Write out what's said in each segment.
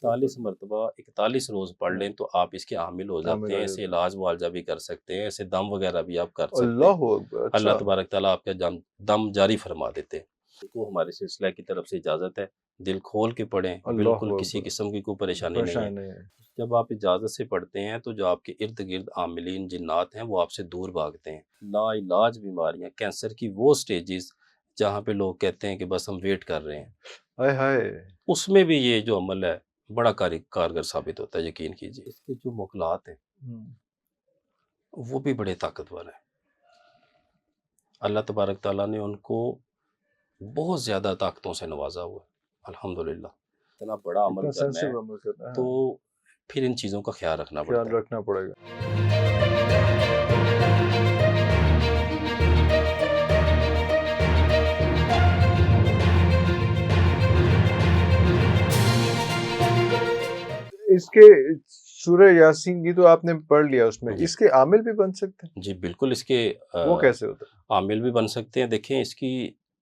41 مرتبہ 41 روز پڑھ لیں تو آپ اس کے عامل ہو عامل جاتے ہو ہیں، جاتے اسے ہیں۔ علاج معالجہ بھی کر سکتے ہیں، اسے دم وغیرہ بھی آپ کر سکتے ہیں۔ اللہ اکبر، اللہ اچھا تبارک تعالیٰ آپ کا دم جاری فرما دیتے ہیں۔ کو ہمارے سلسلہ کی طرف سے اجازت ہے، دل کھول کے پڑھیں، اللہ بالکل کسی اکبر، قسم کی کوئی پریشانی نہیں ہے۔ پریشان نہیں ہے۔ جب آپ اجازت سے پڑھتے ہیں تو جو آپ کے ارد گرد عاملین جنات ہیں وہ آپ سے دور بھاگتے ہیں۔ لا علاج بیماریاں، کینسر کی وہ سٹیجز جہاں پہ لوگ کہتے ہیں کہ بس ہم ویٹ کر رہے ہیں، ہائے ہائے، اس میں بھی یہ جو عمل ہے بڑا کارگر ثابت ہوتا ہے، یقین کیجیے۔ اس کے جو مقلات ہیں وہ بھی بڑے طاقتور ہیں۔ اللہ تبارک تعالیٰ نے ان کو بہت زیادہ طاقتوں سے نوازا ہوا ہے، الحمدللہ۔ اتنا بڑا عمل اتنا کرنا ہے سینسٹیو عمل کرنا تو ہے، پھر ان چیزوں کا خیال رکھنا پڑتا خیال ہے۔ رکھنا پڑے گا۔ اس کے سورہ یاسین کی تو آپ نے پڑھ لیا، اس میں جی اس کے عامل بھی بن سکتے ہیں؟ جی بالکل، اس کے وہ کیسے ہوتا ہے؟ عامل بھی بن سکتے ہیں۔ دیکھیں اس کی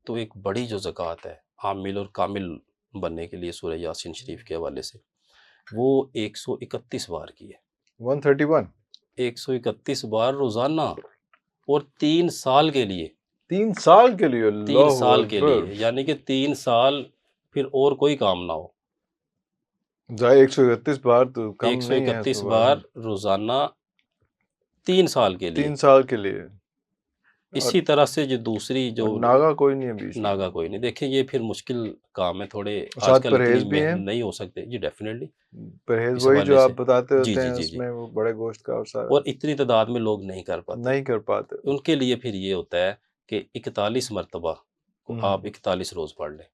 تو ایک بڑی جو زکوٰۃ ہے عامل اور کامل بننے کے لیے سورہ یاسین شریف کے حوالے سے، وہ 131 بار کی ہے۔ 131 131 بار روزانہ، اور 3 سال کے لیے، 3 سال کے لیے، 3 اللہ سال کے اکبر۔ لیے، یعنی کہ 3 سال پھر اور کوئی کام نہ ہو۔ 131 بار تو کم نہیں ہے، 131 سبحان بار اللہ۔ روزانہ 3 سال کے لیے۔ 3 سال کے لیے، اور اسی طرح سے جو دوسری جو ناگا کوئی نہیں ہے بیچ میں؟ ناگا کوئی نہیں۔ دیکھیں یہ پھر مشکل کام ہے تھوڑے، آج ساتھ کل اتنی پرہیز بھی ہیں؟ محنت نہیں ہو سکتے۔ جی ڈیفینیٹلی، پرہیز اس وہی حوالے جو آپ سے بتاتے جی ہوتے جی ہیں، جی اس جی، میں وہ بڑے گوشت کا اور سارا اور اتنی تعداد میں لوگ نہیں کر پاتے۔ نہیں کر پاتے۔ ان کے لیے پھر یہ ہوتا ہے کہ 41 مرتبہ کو آپ 41 روز پڑھ لیں۔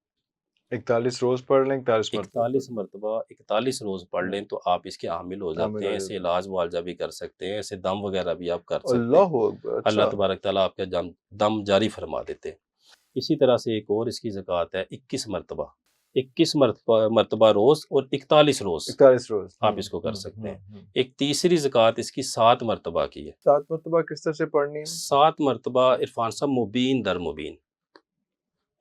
41 روز پڑھ لیں، 41 مرتبہ 41 مرتبہ 41 روز پڑھ لیں تو آپ اس کے عامل ہو عامل جاتے ہو ہیں، جاتے اسے ہیں۔ علاج معالجہ بھی کر سکتے ہیں، اسے دم وغیرہ بھی آپ کر سکتے ہیں۔ اللہ اکبر، اللہ اچھا تبارک تعالیٰ آپ کا دم جاری فرما دیتے ہیں۔ اسی طرح سے ایک اور اس کی زکوٰۃ ہے 21 مرتبہ، 21 مرتبہ روز اور 41 روز 41 روز۔ آپ اس کو کر سکتے ہیں۔ ایک تیسری زکوٰۃ اس کی 7 مرتبہ کی ہے۔ 7 مرتبہ کس طرح سے پڑھنی ہے؟ 7 مرتبہ عرفان صاحب مبین در مبین،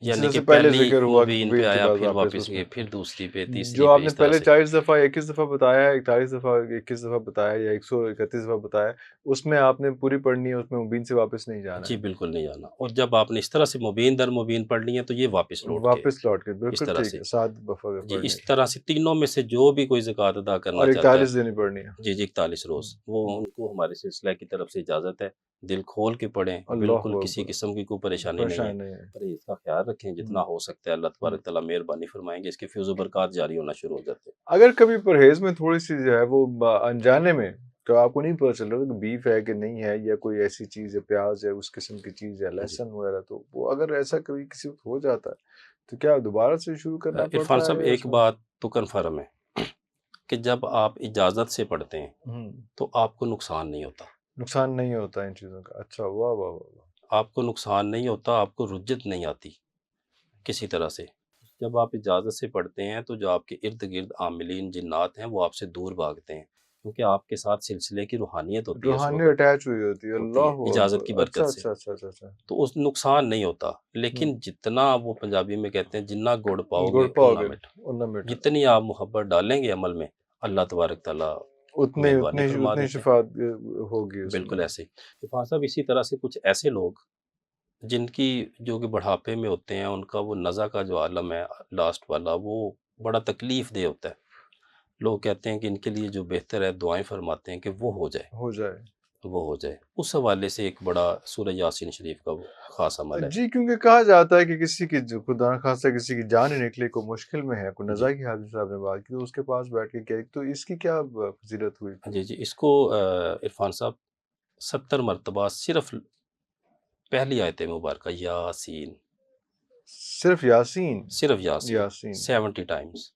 جس یعنی طرح کہ سے پہلے پہلی ذکر ہوا کہ مبین پہ مبین کے آیا، بعد پھر واپس واپس اس میں گئے، پھر دوسری پہ، تیسری جو پہ، آپ نے اس طرح پہلے سے۔ 40 دفعہ 21 دفعہ بتایا ہے، 41 دفعہ 21 دفعہ بتایا ہے، یا 131 دفعہ بتایا ہے، اس میں آپ نے پوری پڑھنی ہے، اس میں مبین سے واپس نہیں جانا جی ہے۔ بالکل نہیں جانا، اور جب آپ نے اس طرح سے مبین در مبین پڑھ لی ہے تو یہ واپس لوٹ کے واپس لوٹ کے، اس بالکل طرح ٹھیک سے، ہے، 7 دفعہ جی پڑھنی اس ہے، طرح سے تینوں میں سے جو بھی کوئی زکوٰۃ ادا اور کرنا چاہتا ہے، 41 دینی پڑھنی ہے۔ جی 41 روز، وہ ان کو ہمارے سلسلہ کی طرف سے اجازت ہے، دل کھول کے پڑھیں، اللہ بالکل کسی اکبر، قسم کی کوئی پریشانی نہیں ہے۔ پریشان نہیں ہے۔ پرہیز کا خیال رکھیں جتنا ہو سکتا ہے، اللہ تبارک تعالیٰ مہربانی فرمائیں گے، اس کے فیض و برکات جاری ہونا شروع ہو جاتے ہیں۔ اگر کبھی پرہیز میں تھوڑی سی جو ہے وہ انجانے میں، تو آپ کو نہیں پتہ چل رہا کہ بیف ہے کہ نہیں ہے، یا کوئی ایسی چیز ہے، پیاز ہے، اس قسم کی چیز ہے، جی لہسن وغیرہ، تو وہ اگر ایسا کبھی کسی وقت ہو جاتا ہے تو کیا دوبارہ سے شروع کرنا عرفان پڑتا صاحب ہے، یا اس ایک میں؟ بات تو کنفرم ہے کہ جب آپ اجازت سے پڑھتے ہیں تو آپ کو نقصان نہیں ہوتا، نقصان نہیں ہوتا ان چیزوں کا؟ اچھا، واہ واہ واہ واہ۔ آپ کو نقصان نہیں ہوتا، آپ کو رجت نہیں آتی کسی طرح سے۔ جب آپ اجازت سے پڑھتے ہیں تو جو آپ کے ارد گرد عاملین جنات ہیں وہ آپ سے دور بھاگتے ہیں، کیونکہ آپ کے ساتھ سلسلے کی روحانیت ہوتی ہے، اس روحانی وقت اٹیچ ہوئی ہوتی ہے، ہوتی ہے اللہ اجازت کی اکبر، اچھا برکت سے، اچھا اچھا اچھا اچھا۔ تو اس نقصان نہیں ہوتا۔ لیکن جتنا وہ پنجابی میں کہتے ہیں جننا گڑ پاؤ گڑ گے پاؤ انا گے میٹھا، اللہ میٹھا، جتنی آپ محبت ڈالیں گے عمل میں، اللہ تبارک تعالیٰ اتنی مہربانی اتنی فرما اتنی دیتے ہیں۔ شفاعت ہوگی اس میں۔ بالکل ایسے ہی عرفان صاحب، اسی طرح سے کچھ ایسے لوگ جن کی جو کہ بڑھاپے میں ہوتے ہیں، ان کا وہ نزع کا جو عالم ہے لاسٹ والا، وہ بڑا تکلیف دہ ہوتا ہے۔ لوگ کہتے ہیں کہ ان کے لیے جو بہتر ہے، دعائیں فرماتے ہیں کہ وہ ہو جائے، ہو جائے۔ وہ ہو جائے۔ اس حوالے سے ایک بڑا سورہ یاسین شریف کا وہ خاص عمل ہے۔ جی، کیونکہ کہا جاتا ہے کہ کسی کی خدا نخواستہ کسی کی جان ہی نکلے، کو مشکل میں ہے، کوئی جی نزا کی حادثہ آپ نے بات کی، تو اس کے پاس بیٹھ کے کیا، تو اس کی کیا فضیلت ہوئی پھر؟ جی جی، اس کو عرفان صاحب 70 مرتبہ صرف پہلی آیت مبارکہ یاسین، صرف یاسین؟ صرف یاسین یاسین 70 ٹائمز،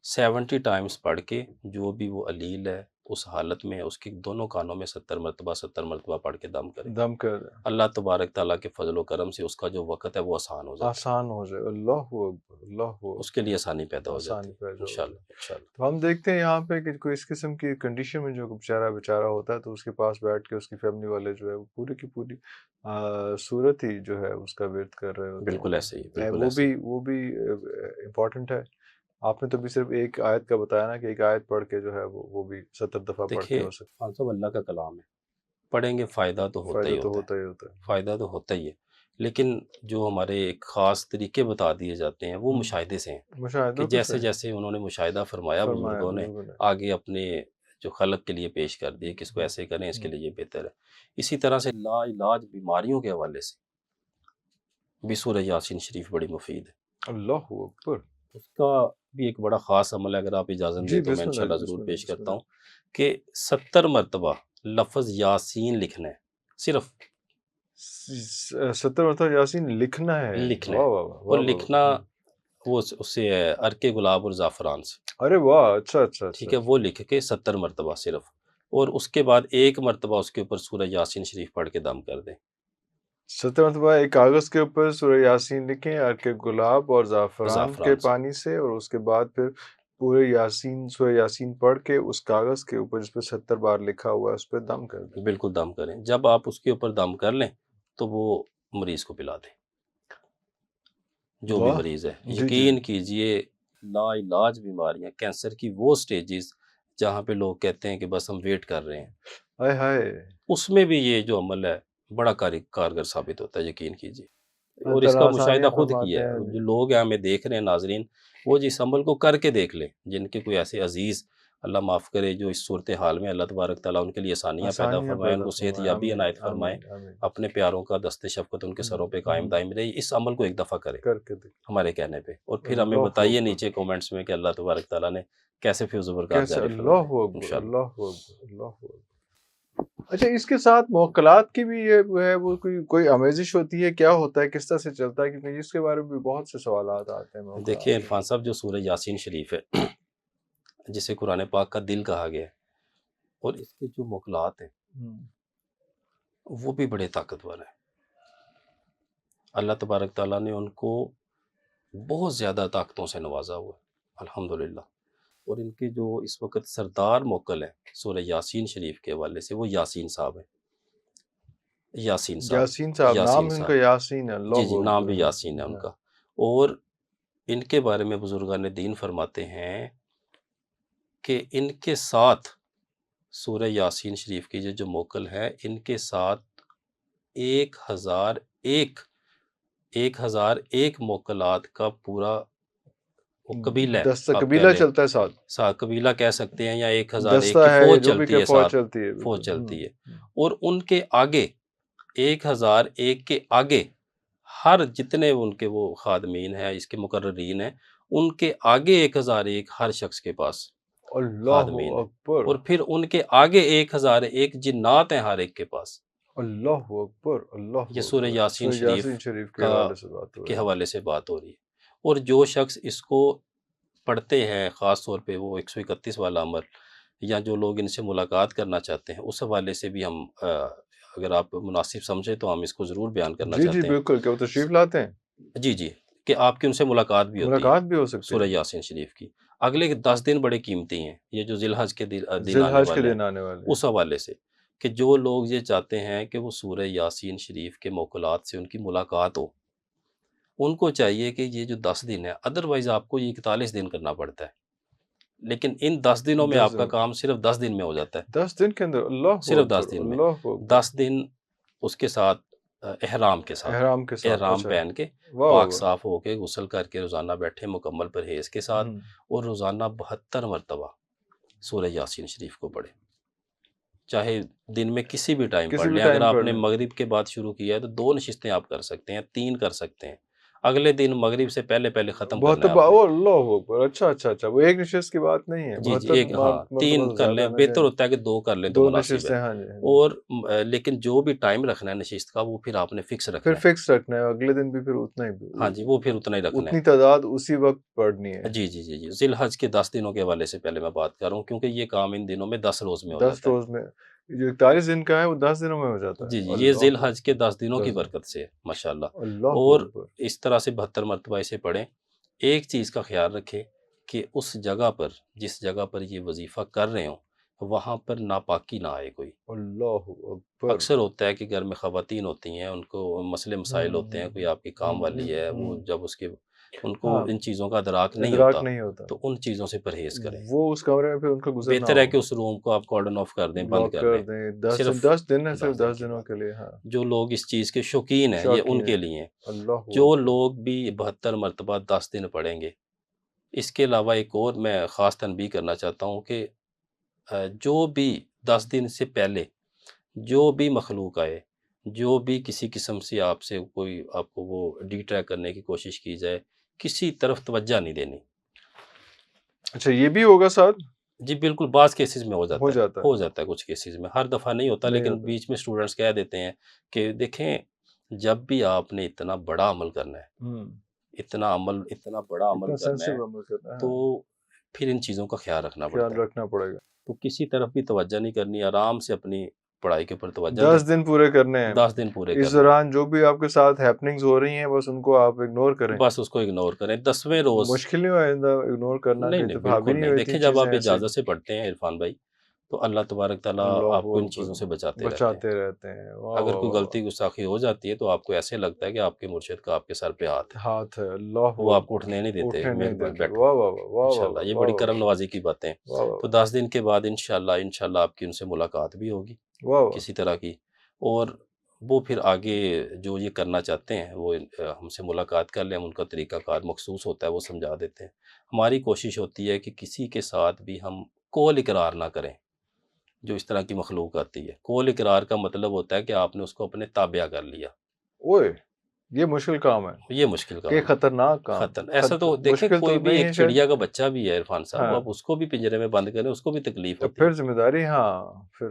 70 ٹائمز پڑھ کے جو بھی وہ علیل ہے اس حالت میں اس کے دونوں کانوں میں 70 مرتبہ پڑھ کے دم کرے، دم کر دیں، اللہ تبارک تعالیٰ کے فضل و کرم سے اس کا جو وقت ہے وہ آسان ہو جاتا آسان ہو جائے، اللہ اکبر، اللہ ہے، اس کے اکبر، لیے آسانی پیدا ہو جاتی آسانی ہے، پیدا ہو انشاءاللہ جائے۔ انشاءاللہ۔ تو ہم دیکھتے ہیں یہاں پہ کہ کوئی اس قسم کی کنڈیشن میں جو بیچارہ ہوتا ہے، تو اس کے پاس بیٹھ کے اس کی فیملی والے جو ہے وہ پوری کی پوری صورت ہی جو ہے اس کا ورد کر رہے ہوتے بالکل ایسے ہی، ہیں، بالکل ایسے ہی۔ وہ بھی امپورٹنٹ ہے۔ آپ نے تو بھی صرف ایک آیت کا بتایا نا کہ ایک آیت پڑھ کے جو ہے وہ بھی 70 دفعہ پڑھ کے دیکھیے ہو سکتا خان صاحب اللہ کا کلام ہے، پڑھیں گے فائدہ تو ہے، ہوتا ہی فائدہ تو ہوتا ہے، ہوتا ہی ہوتا ہے۔ فائدہ تو ہوتا ہی ہے، لیکن جو ہمارے ایک خاص طریقے بتا دیے جاتے ہیں وہ ہوں، مشاہدے سے ہیں، مشاہدہ کہ بالکل جیسے صحیح جیسے انہوں نے مشاہدہ فرمایا فرمایا بزرگوں نے، بزرگوں نے۔ آگے اپنے جو خلق کے لیے پیش کر دیے کہ اس کو ہوں، ایسے کریں، اس کے ہوں، لیے یہ بہتر ہے۔ اسی طرح سے لا علاج بیماریوں کے حوالے سے بھی سورہ یاسین شریف بڑی مفید ہے، اللہ اکبر۔ اس کا بھی ایک بڑا خاص عمل ہے، اگر آپ اجازت جی دیں تو میں بسم اللہ انشاءاللہ جی، ضرور بسم اللہ پیش بسم کرتا اللہ۔ ہوں کہ 70 مرتبہ لفظ یاسین لکھنا ہے، صرف 70 مرتبہ یاسین لکھنا ہے، لکھنا ہے، واہ واہ واہ اور واہ واہ لکھنا واہ۔ وہ اس سے ہے عرق گلاب اور زعفران سے، ارے واہ، اچھا اچھا اچھا ٹھیک ہے، وہ لکھ کے 70 مرتبہ صرف، اور اس کے بعد ایک مرتبہ اس کے اوپر سورہ یاسین شریف پڑھ کے دم کر دیں، 70 مرتبہ ایک کاغذ کے اوپر سورہ یاسین لکھیں عرق گلاب اور زعفران کے زعفران سے، پانی سے، اور اس کے بعد پھر پورے یاسین سورہ یاسین پڑھ کے اس کاغذ کے اوپر جس پہ 70 بار لکھا ہوا ہے اس پہ دم کر دیں۔ بالکل دم کریں، جب آپ اس کے اوپر دم کر لیں تو وہ مریض کو پلا دیں، جو بھی واہ، مریض ہے، جی جی، یقین کیجئے لا علاج بیماریاں، کینسر کی وہ سٹیجز جہاں پہ لوگ کہتے ہیں کہ بس ہم ویٹ کر رہے ہیں، ہائے ہائے، اس میں بھی یہ جو عمل ہے بڑا کارگر ثابت ہوتا ہے، یقین کیجئے، اللہ اور اس تعالیٰ کا مشاہدہ آسانیاں خود فرماتے کیا ہیں ہے، جی۔ جو لوگ ہیں ہمیں دیکھ رہے ہیں ناظرین، وہ جس عمل کو کر کے دیکھ لیں، جن کے کوئی ایسے عزیز اللہ معاف کرے جو اس صورتحال میں، اللہ تبارک تعالیٰ ان کے لیے آسانیاں پیدا آسانیاں فرمائے، ان پیدا کو صحت فرمائے، یابی آمین عنایت فرمائے، آمین آمین۔ اپنے پیاروں کا دست شفقت ان کے سروں پہ قائم دائم رہے، اس عمل کو ایک دفعہ کریں کر کے دیکھ، ہمارے کہنے پہ، اور پھر ہمیں اللہ بتائیے اکبر، نیچے کومنٹس میں کہ اللہ تبارک تعالیٰ نے کیسے فیض و برکات کیسے، جاری فرمائے اللہ اکبر انشاءاللہ۔ اللہ اکبر اللہ اکبر۔ اچھا، اس کے ساتھ موکلات کی بھی یہ وہ ہے، وہ کوئی آمیزش ہوتی ہے، کیا ہوتا ہے، کس طرح سے چلتا ہے؟ کیونکہ اس کے بارے میں بھی بہت سے سوالات آتے ہیں دیکھیں موکلات کے۔ عرفان صاحب، جو سورہ یاسین شریف ہے جسے قرآن پاک کا دل کہا گیا ہے، اور اس کے جو موکلات ہیں ہوں، وہ بھی بڑے طاقتور ہیں، اللہ تبارک تعالیٰ نے ان کو بہت زیادہ طاقتوں سے نوازا ہوا ہے الحمدللہ، اور ان کے جو اس وقت سردار موکل ہیں سورہ یاسین شریف کے حوالے سے وہ یاسین صاحب ہیں، یاسین صاحب، یاسین صاحب، یاسین نام ان کا صاحب، یاسین ہے، جی اللہ جی، نام اکبر۔ بھی یاسین ہے ان کا، اور ان کے بارے میں بزرگان دین فرماتے ہیں کہ ان کے ساتھ سورہ یاسین شریف کی جو موکل ہے، ان کے ساتھ 1001 موکلات کا پورا وہ قبیلہ ہے، دستہ آپ کہہ قبیلہ لیں چلتا ہے ساتھ، قبیلہ کہہ سکتے ہیں، یا 1001 دستہ کی ہے فوج جو بھی چلتی کہ ہے فوج ساتھ، چلتی ہے، فوج بالکل۔ چلتی ہے، اور ان کے آگے 1001 کے آگے ہر جتنے ان کے وہ خادمین ہیں، اس کے مقررین ہیں، ان کے آگے 1001 ہر شخص کے پاس اللہ خادمین ہیں، اکبر اور پھر ان کے آگے 1001 جنات ہیں ہر ایک کے پاس۔ اللہ اکبر اللہ یہ سورہ اکبر، یاسین سورہ شریف یاسین شریف کے کا حوالے سے بات ہو کے رہی ہے۔ حوالے سے بات ہو رہی ہے، اور جو شخص اس کو پڑھتے ہیں، خاص طور پہ وہ 131 والا عمل، یا جو لوگ ان سے ملاقات کرنا چاہتے ہیں، اس حوالے سے بھی ہم اگر آپ مناسب سمجھیں تو ہم اس کو ضرور بیان کرنا جی جی چاہتے ہیں۔ بالکل، کیا وہ تشریف لاتے ہیں؟ جی جی، کہ آپ کی ان سے ملاقات بھی ہوتی ہے ملاقات بھی ہو سکتی سورہ ہے، یاسین شریف کی۔ اگلے 10 دن بڑے قیمتی ہیں، یہ جو ذی الحج کے دن ذی آنے الحج کے والے ہیں، دن آنے والے ہیں۔ اس حوالے سے کہ جو لوگ یہ چاہتے ہیں کہ وہ سورہ یاسین شریف کے موکلات سے ان کی ملاقات ہو، ان کو چاہیے کہ یہ جو 10 دن ہے، ادروائز آپ کو یہ 41 دن کرنا پڑتا ہے، لیکن ان 10 دنوں میں 10 آپ کا دن، کام صرف 10 دن میں ہو جاتا ہے، 10 دن کے اندر، اللہ صرف 10 اکبر دن میں، اللہ اکبر، 10 دن اس کے ساتھ احرام کے ساتھ، احرام کے ساتھ، احرام اچھا، پہن کے واہ واہ پاک واہ۔ صاف ہو کے غسل کر کے روزانہ بیٹھے مکمل پرہیز کے ساتھ، ہوں، اور روزانہ 72 مرتبہ سورہ یاسین شریف کو پڑھیں، چاہے دن میں کسی بھی ٹائم کسی پڑھ بھی لیں، اگر ٹائم آپ پڑھ نے لیں، مغرب کے بعد شروع کیا ہے تو 2 نشستیں آپ کر سکتے ہیں، 3 کر سکتے ہیں، اگلے دن مغرب سے پہلے پہلے ختم کرنا ہے بہتر، آپ نے، او اللہ اکبر، اچھا اچھا اچھا، وہ ایک نشست کی بات نہیں ہے، جی جی، 72 ایک ہاں 3 مرتبہ سے کر لیں، زیادہ نہ بہتر جائے، ہوتا ہے کہ 2 کر لیں تو 2 مناسب ہے، نشستیں، ہاں جی ہاں جی۔ اور لیکن جو بھی ٹائم رکھنا ہے نشست کا وہ پھر آپ نے فکس پھر رکھنا ہے، فکس رکھنا ہے، اگلے دن بھی پھر اتنا ہی، ہاں جی، وہ پھر اتنا ہی رکھنا اتنی ہے، تعداد اسی وقت پڑھنی ہے۔ جی جی جی جی، ذی الحج کے 10 دنوں کے حوالے سے پہلے میں بات کر رہا ہوں، کیونکہ یہ کام ان دنوں میں 10 روز میں ہو 10 جاتا ہے، روز میں جو 41 دن کا ہے وہ 10 دنوں میں ہو جاتا جی ہے، جی، یہ ذی اللہ الحج کے 10 دنوں کی 10 دن، برکت سے ہے ماشاءاللہ، اللہ اور اکبر۔ اس طرح سے 72 مرتبہ اسے پڑھیں۔ ایک چیز کا خیال رکھیں کہ اس جگہ پر، جس جگہ پر یہ وظیفہ کر رہے ہوں، وہاں پر ناپاکی نہ آئے کوئی، اللہ اکبر۔ اکثر ہوتا ہے کہ گھر میں خواتین ہوتی ہیں، ان کو مسئلے مسائل ہوتے ہیں، کوئی آپ کی کام والی ہے، وہ ہوں، جب اس کے ان کو ہاں ان چیزوں کا ادراک نہیں ادراک ہوتا، نہیں ہوتا، تو ان چیزوں سے پرہیز کریں۔ وہ اس کمرے میں پھر ان کا گزرنا بہتر ہے کہ ہوگا، اس روم کو آپ کارڈن آف کر دیں، بند لاک کر کر دیں، دیں، صرف 10 دن ہے، صرف 10 دن 10 کے دنوں بعد۔ کے لیے، ہاں جو لوگ اس چیز کے شوقین ہیں یہ ان شوقین کے ہیں، لیے ہیں۔ اللہ جو اکبر، لوگ بھی 72 مرتبہ 10 دن پڑھیں گے، اس کے علاوہ ایک اور میں خاص تنبیہ کرنا چاہتا ہوں کہ جو بھی 10 دن سے پہلے جو بھی مخلوق آئے، جو بھی کسی قسم سے آپ سے کوئی آپ کو وہ ڈی ٹریک کرنے کی کوشش کی جائے، کسی طرف توجہ نہیں دینی۔ اچھا یہ بھی ہوگا ساتھ، جی بالکل، بعض کیسز میں ہو ہو جاتا ہے، جاتا ہو جاتا ہے کچھ کیسز میں، ہر دفعہ نہیں ہوتا، نہیں لیکن ہوتا، بیچ میں اسٹوڈنٹس کہہ دیتے ہیں کہ دیکھیں جب بھی آپ نے اتنا بڑا عمل کرنا ہے، ہوں اتنا بڑا عمل اتنا کرنا ہے، سینسٹیو عمل کرنا ہے، تو ہاں پھر ان چیزوں کا خیال رکھنا پڑتا خیال ہے۔ رکھنا پڑے گا، تو کسی طرف بھی توجہ نہیں کرنی، آرام سے اپنی پڑھائی کے اوپر توجہ دیں، 10 دن پورے کرنے ہیں، 10 دن پورے اس کرنے ہیں، دوران جو بھی آپ کے ساتھ ہیپننگز ہو رہی ہیں بس ان کو آپ اگنور کریں، بس اس کو اگنور کریں۔ 10ویں روز مشکل نہیں ہو آئندہ اگنور کرنا، نہیں کئی نہیں دفعہ بھی بالکل نہیں نہیں، ہوئی تھی دیکھیں جب چیزیں آپ ایسے، اجازت سے پڑھتے ہیں عرفان بھائی، تو اللہ تبارک تعالیٰ اللہ آپ کو ان اکبر، چیزوں سے بچاتے رہتے ہیں۔ بچاتے رہتے ہیں، واہ اگر واہ کوئی واہ غلطی گستاخی ہو جاتی ہے تو آپ کو ایسے لگتا ہے کہ آپ کے مرشد کا آپ کے سر پہ ہاتھ ہے، واہ، ہاتھ ہے، اللہ وہ آپ کو اکبر، اٹھنے نہیں دیتے، اٹھنے نہیں مہربان دیتے، بیٹھو۔ واہ واہ واہ واہ واہ انشاءاللہ یہ واہ بڑی واہ کرم نوازی کی باتیں ہیں۔ واہ واہ تو 10 دن کے بعد انشاءاللہ آپ کی ان سے ملاقات بھی ہوگی واہ واہ، کسی طرح کی، اور وہ پھر آگے جو یہ کرنا چاہتے ہیں وہ ہم سے ملاقات کر لیں، ہم ان کا طریقہ کار مخصوص ہوتا ہے وہ سمجھا دیتے ہیں۔ ہماری کوشش ہوتی ہے کہ کسی کے ساتھ بھی ہم قول اقرار نہ کریں، جو اس طرح کی مخلوق آتی ہے۔ قول اقرار کا مطلب ہوتا ہے کہ آپ نے اس کو اپنے تابع کر لیا، اوئے یہ مشکل کام ہے، یہ مشکل کہ کام ہے۔ خطرناک کام، خطر ایسا تو دیکھیں مشکل تو کوئی بھی نہیں ایک ہے شاید، چڑیا کا بچہ بھی ہے عرفان صاحب، ہاں آپ اس کو بھی پنجرے میں بند کریں اس کو بھی تکلیف تو ہوتی ہے۔ پھر ذمہ داری، ہاں پھر